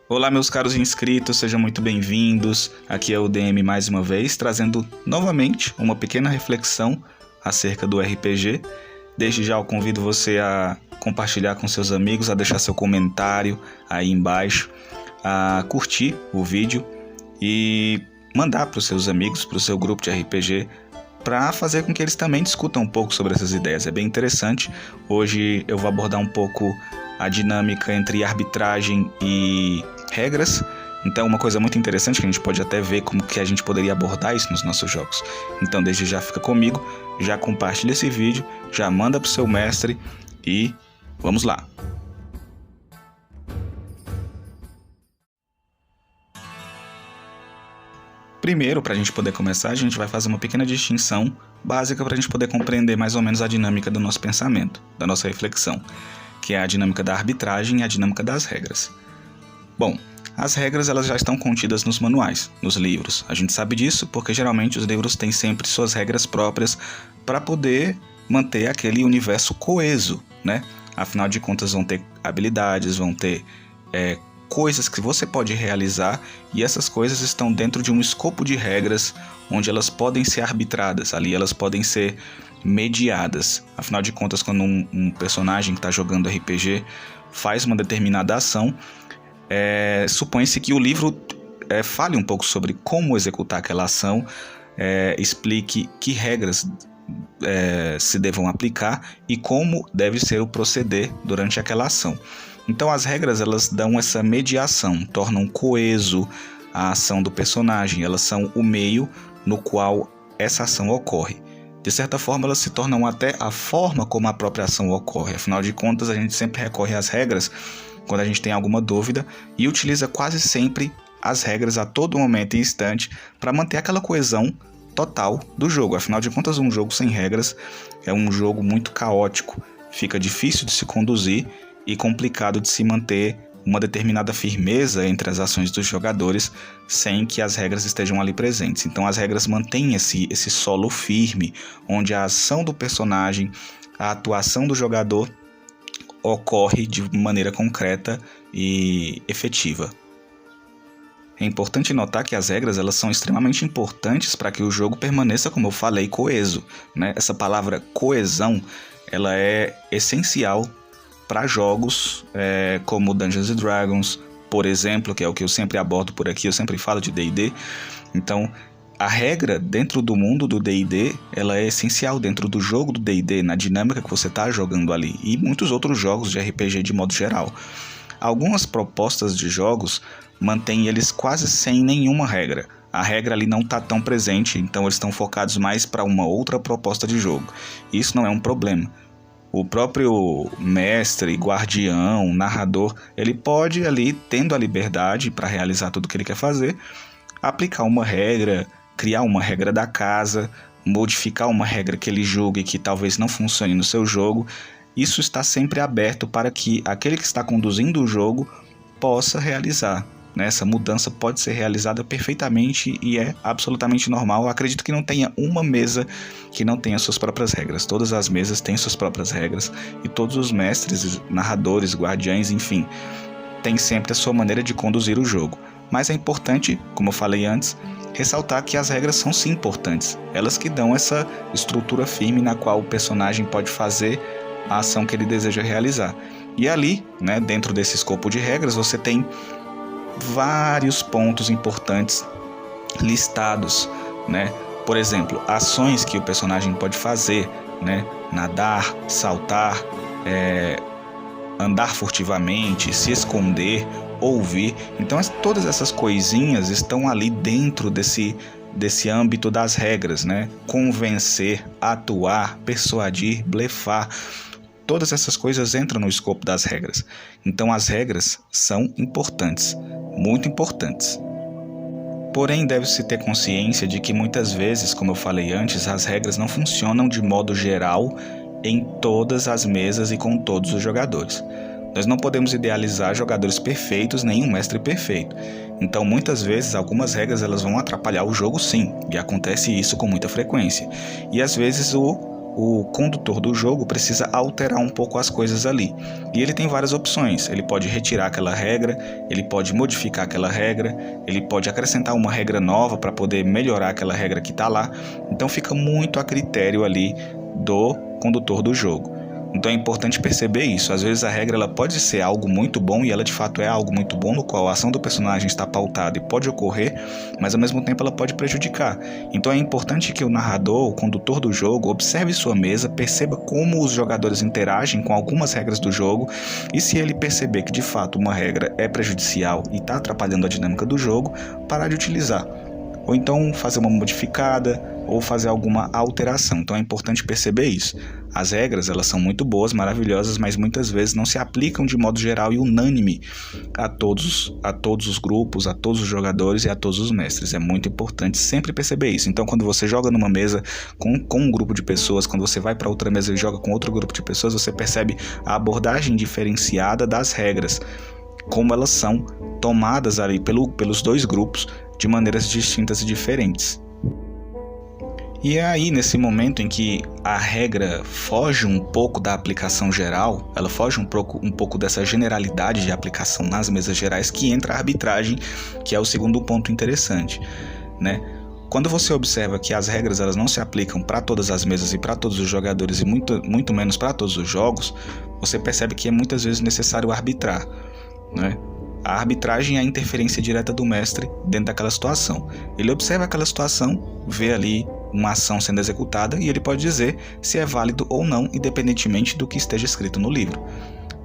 Olá, meus caros inscritos, sejam muito bem-vindos. Aqui é o DM mais uma vez, trazendo novamente uma pequena reflexão acerca do RPG. Desde já eu convido você a compartilhar com seus amigos, a deixar seu comentário aí embaixo, a curtir o vídeo e mandar para os seus amigos, para o seu grupo de RPG, para fazer com que eles também discutam um pouco sobre essas ideias. É bem interessante. Hoje eu vou abordar um pouco a dinâmica entre arbitragem e regras. Então, uma coisa muito interessante que a gente pode até ver como que a gente poderia abordar isso nos nossos jogos. Então, desde já fica comigo, já compartilha esse vídeo, já manda pro seu mestre e vamos lá. Primeiro, para a gente poder começar, a gente vai fazer uma pequena distinção básica para a gente poder compreender mais ou menos a dinâmica do nosso pensamento, da nossa reflexão, que é a dinâmica da arbitragem e a dinâmica das regras. Bom, as regras elas já estão contidas nos manuais, nos livros. A gente sabe disso porque geralmente os livros têm sempre suas regras próprias para poder manter aquele universo coeso, né? Afinal de contas vão ter habilidades, vão ter coisas que você pode realizar e essas coisas estão dentro de um escopo de regras onde elas podem ser arbitradas, ali elas podem ser mediadas. Afinal de contas, quando um personagem que está jogando RPG faz uma determinada ação, supõe-se que o livro fale um pouco sobre como executar aquela ação, explique que regras se devam aplicar e como deve ser o proceder durante aquela ação. Então as regras elas dão essa mediação, tornam coeso a ação do personagem, elas são o meio no qual essa ação ocorre. De certa forma elas se tornam até a forma como a própria ação ocorre, afinal de contas a gente sempre recorre às regras quando a gente tem alguma dúvida e utiliza quase sempre as regras a todo momento e instante para manter aquela coesão total do jogo. Afinal de contas um jogo sem regras é um jogo muito caótico, fica difícil de se conduzir e complicado de se manter uma determinada firmeza entre as ações dos jogadores sem que as regras estejam ali presentes. Então as regras mantêm esse solo firme, onde a ação do personagem, a atuação do jogador ocorre de maneira concreta e efetiva. É importante notar que as regras elas são extremamente importantes para que o jogo permaneça, como eu falei, coeso, né? Essa palavra coesão ela é essencial para jogos como Dungeons & Dragons, por exemplo, que é o que eu sempre abordo por aqui, eu sempre falo de D&D. Então, a regra dentro do mundo do D&D, ela é essencial dentro do jogo do D&D, na dinâmica que você está jogando ali, e muitos outros jogos de RPG de modo geral. Algumas propostas de jogos mantêm eles quase sem nenhuma regra. A regra ali não está tão presente, então eles estão focados mais para uma outra proposta de jogo. Isso não é um problema. O próprio mestre, guardião, narrador, ele pode ali, tendo a liberdade para realizar tudo o que ele quer fazer, aplicar uma regra, criar uma regra da casa, modificar uma regra que ele julgue que talvez não funcione no seu jogo. Isso está sempre aberto para que aquele que está conduzindo o jogo possa realizar. Essa mudança pode ser realizada perfeitamente e é absolutamente normal. Eu acredito que não tenha uma mesa que não tenha suas próprias regras. Todas as mesas têm suas próprias regras e todos os mestres, narradores, guardiães, enfim, têm sempre a sua maneira de conduzir o jogo. Mas é importante, como eu falei antes, ressaltar que as regras são sim importantes. Elas que dão essa estrutura firme na qual o personagem pode fazer a ação que ele deseja realizar. E ali, dentro desse escopo de regras, você tem vários pontos importantes listados, Por exemplo, ações que o personagem pode fazer, nadar, saltar, andar furtivamente, se esconder, ouvir. Então todas essas coisinhas estão ali dentro desse âmbito das regras, Convencer, atuar, persuadir, blefar. Todas essas coisas entram no escopo das regras. Então as regras são importantes, muito importantes. Porém, deve-se ter consciência de que muitas vezes, como eu falei antes, as regras não funcionam de modo geral em todas as mesas e com todos os jogadores. Nós não podemos idealizar jogadores perfeitos nem um mestre perfeito. Então, muitas vezes, algumas regras elas vão atrapalhar o jogo sim, e acontece isso com muita frequência. E às vezes o o condutor do jogo precisa alterar um pouco as coisas ali. E ele tem várias opções. Ele pode retirar aquela regra, ele pode modificar aquela regra, ele pode acrescentar uma regra nova para poder melhorar aquela regra que está lá. Então fica muito a critério ali do condutor do jogo. Então é importante perceber isso. Às vezes a regra ela pode ser algo muito bom, e ela de fato é algo muito bom, no qual a ação do personagem está pautada e pode ocorrer, mas ao mesmo tempo ela pode prejudicar. Então é importante que o narrador, o condutor do jogo, observe sua mesa, perceba como os jogadores interagem com algumas regras do jogo, e se ele perceber que de fato uma regra é prejudicial e está atrapalhando a dinâmica do jogo, parar de utilizar. Ou então fazer uma modificada, ou fazer alguma alteração. Então é importante perceber isso. As regras, elas são muito boas, maravilhosas, mas muitas vezes não se aplicam de modo geral e unânime a todos os grupos, a todos os jogadores e a todos os mestres. É muito importante sempre perceber isso. Então quando você joga numa mesa com um grupo de pessoas, quando você vai para outra mesa e joga com outro grupo de pessoas, você percebe a abordagem diferenciada das regras, como elas são tomadas ali pelos dois grupos de maneiras distintas e diferentes. E é aí, nesse momento em que a regra foge um pouco da aplicação geral, ela foge um pouco dessa generalidade de aplicação nas mesas gerais, que entra a arbitragem, que é o segundo ponto interessante, né? Quando você observa que as regras elas não se aplicam para todas as mesas e para todos os jogadores, e muito menos para todos os jogos, você percebe que é muitas vezes necessário arbitrar, né? A arbitragem é a interferência direta do mestre dentro daquela situação. Ele observa aquela situação, vê ali uma ação sendo executada e ele pode dizer se é válido ou não, independentemente do que esteja escrito no livro.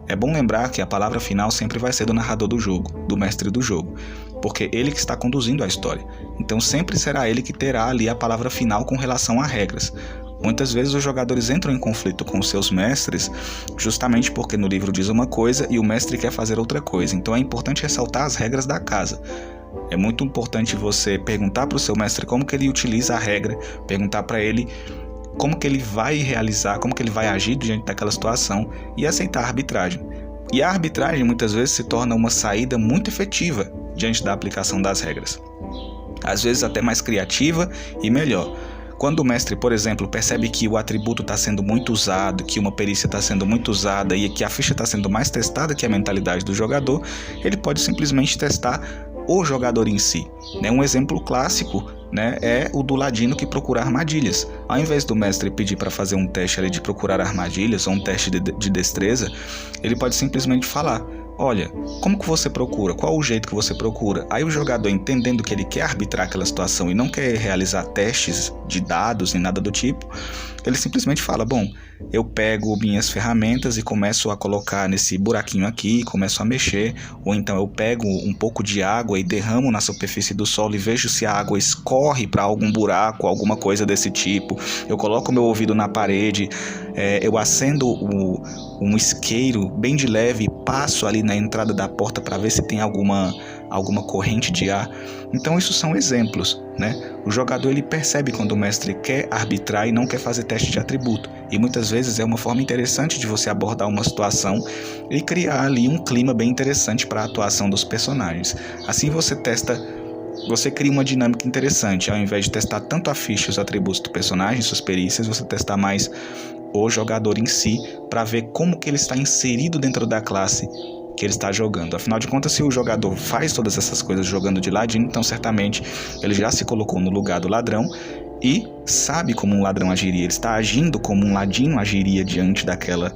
É bom lembrar que a palavra final sempre vai ser do narrador do jogo, do mestre do jogo, porque ele que está conduzindo a história. Então sempre será ele que terá ali a palavra final com relação a regras. Muitas vezes os jogadores entram em conflito com os seus mestres justamente porque no livro diz uma coisa e o mestre quer fazer outra coisa. Então é importante ressaltar as regras da casa. É muito importante você perguntar para o seu mestre como que ele utiliza a regra, perguntar para ele como que ele vai realizar, como que ele vai agir diante daquela situação e aceitar a arbitragem. E a arbitragem muitas vezes se torna uma saída muito efetiva diante da aplicação das regras. Às vezes até mais criativa e melhor. Quando o mestre, por exemplo, percebe que o atributo está sendo muito usado, que uma perícia está sendo muito usada e que a ficha está sendo mais testada que a mentalidade do jogador, ele pode simplesmente testar o jogador em si. Um exemplo clássico, é o do ladino que procura armadilhas. Ao invés do mestre pedir para fazer um teste ali de procurar armadilhas ou um teste de destreza, ele pode simplesmente falar: olha, como que você procura? Qual o jeito que você procura? Aí o jogador, entendendo que ele quer arbitrar aquela situação e não quer realizar testes de dados nem nada do tipo, ele simplesmente fala: bom, eu pego minhas ferramentas e começo a colocar nesse buraquinho aqui, começo a mexer, ou então eu pego um pouco de água e derramo na superfície do solo e vejo se a água escorre para algum buraco, alguma coisa desse tipo. Eu coloco meu ouvido na parede, eu acendo um isqueiro bem de leve e passo ali na entrada da porta para ver se tem alguma corrente de ar. Então isso são exemplos, O jogador ele percebe quando o mestre quer arbitrar e não quer fazer teste de atributo. E muitas vezes é uma forma interessante de você abordar uma situação e criar ali um clima bem interessante para a atuação dos personagens. Assim você cria uma dinâmica interessante. Ao invés de testar tanto a ficha, os atributos do personagem, suas perícias, você testar mais o jogador em si para ver como que ele está inserido dentro da classe que ele está jogando. Afinal de contas, se o jogador faz todas essas coisas jogando de ladino, então certamente ele já se colocou no lugar do ladrão e sabe como um ladrão agiria. Ele está agindo como um ladino agiria diante daquela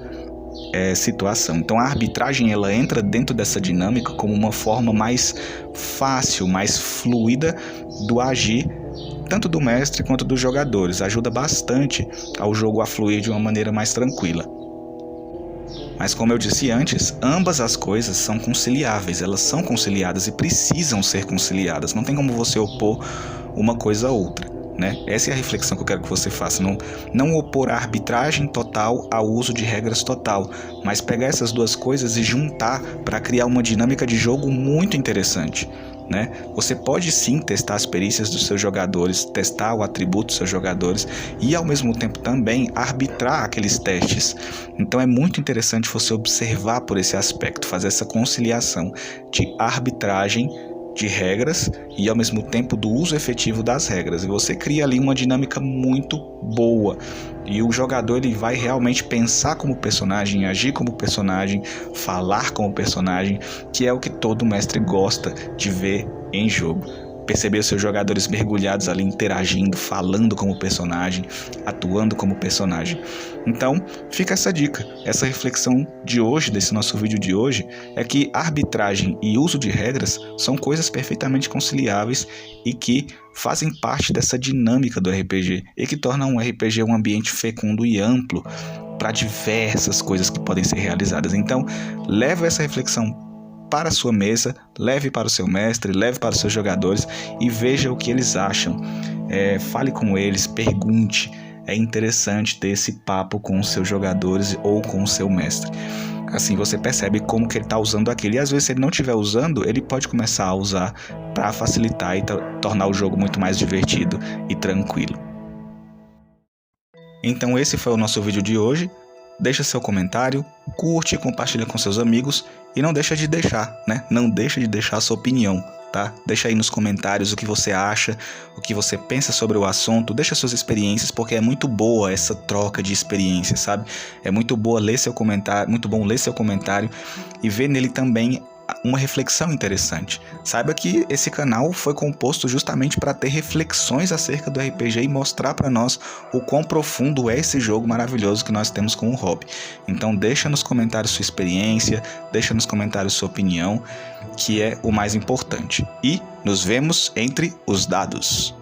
situação. Então a arbitragem ela entra dentro dessa dinâmica como uma forma mais fácil, mais fluida do agir tanto do mestre quanto dos jogadores. Ajuda bastante ao jogo a fluir de uma maneira mais tranquila. Mas como eu disse antes, ambas as coisas são conciliáveis, elas são conciliadas e precisam ser conciliadas. Não tem como você opor uma coisa a outra, Essa é a reflexão que eu quero que você faça. Não opor a arbitragem total ao uso de regras total, mas pegar essas duas coisas e juntar para criar uma dinâmica de jogo muito interessante. Você pode sim testar as perícias dos seus jogadores, testar o atributo dos seus jogadores e ao mesmo tempo também arbitrar aqueles testes. Então é muito interessante você observar por esse aspecto, fazer essa conciliação de arbitragem de regras e ao mesmo tempo do uso efetivo das regras. E você cria ali uma dinâmica muito boa. E o jogador ele vai realmente pensar como personagem, agir como personagem, falar como personagem, que é o que todo mestre gosta de ver em jogo. Perceber os seus jogadores mergulhados ali, interagindo, falando como personagem, atuando como personagem. Então, fica essa dica, essa reflexão de hoje, desse nosso vídeo de hoje, é que arbitragem e uso de regras são coisas perfeitamente conciliáveis e que fazem parte dessa dinâmica do RPG e que tornam um RPG um ambiente fecundo e amplo para diversas coisas que podem ser realizadas. Então, leve essa reflexão para a sua mesa, leve para o seu mestre, leve para os seus jogadores e veja o que eles acham. Fale com eles, pergunte. É interessante ter esse papo com os seus jogadores ou com o seu mestre. Assim você percebe como que ele está usando aquilo. E às vezes, se ele não estiver usando, ele pode começar a usar para facilitar e tornar o jogo muito mais divertido e tranquilo. Então esse foi o nosso vídeo de hoje. Deixa seu comentário, curte e compartilha com seus amigos e não deixa de deixar, Não deixa de deixar a sua opinião, tá? Deixa aí nos comentários o que você acha, o que você pensa sobre o assunto, deixa suas experiências, porque é muito boa essa troca de experiências, sabe? É muito bom ler seu comentário e ver nele também uma reflexão interessante. Saiba que esse canal foi composto justamente para ter reflexões acerca do RPG e mostrar para nós o quão profundo é esse jogo maravilhoso que nós temos como hobby. Então deixa nos comentários sua experiência, deixa nos comentários sua opinião, que é o mais importante. E nos vemos entre os dados.